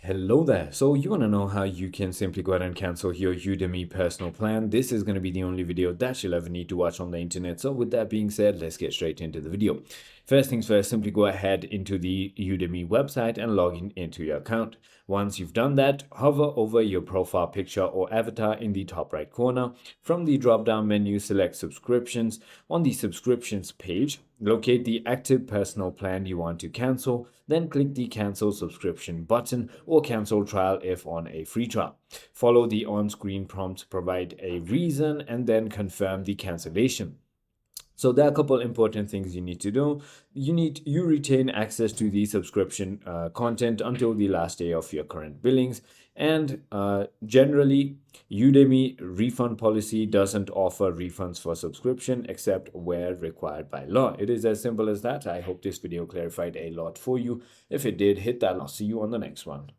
Hello there. So you want to know how you can simply go ahead and cancel your Udemy personal plan. This is going to be the only video that you'll ever need to watch on the internet. So with that being said, let's get straight into the video. First things first, simply go ahead into the Udemy website and log in into your account. Once you've done that, hover over your profile picture or avatar in the top right corner. From the drop-down menu, select subscriptions. On the subscriptions page, locate the active personal plan you want to cancel, then click the cancel subscription button or cancel trial if on a free trial. Follow the on-screen prompt to provide a reason and then confirm the cancellation. So there are a couple important things you need to do. You retain access to the subscription content until the last day of your current billings. And generally, Udemy refund policy doesn't offer refunds for subscription except where required by law. It is as simple as that. I hope this video clarified a lot for you. If it did, hit that. I'll see you on the next one.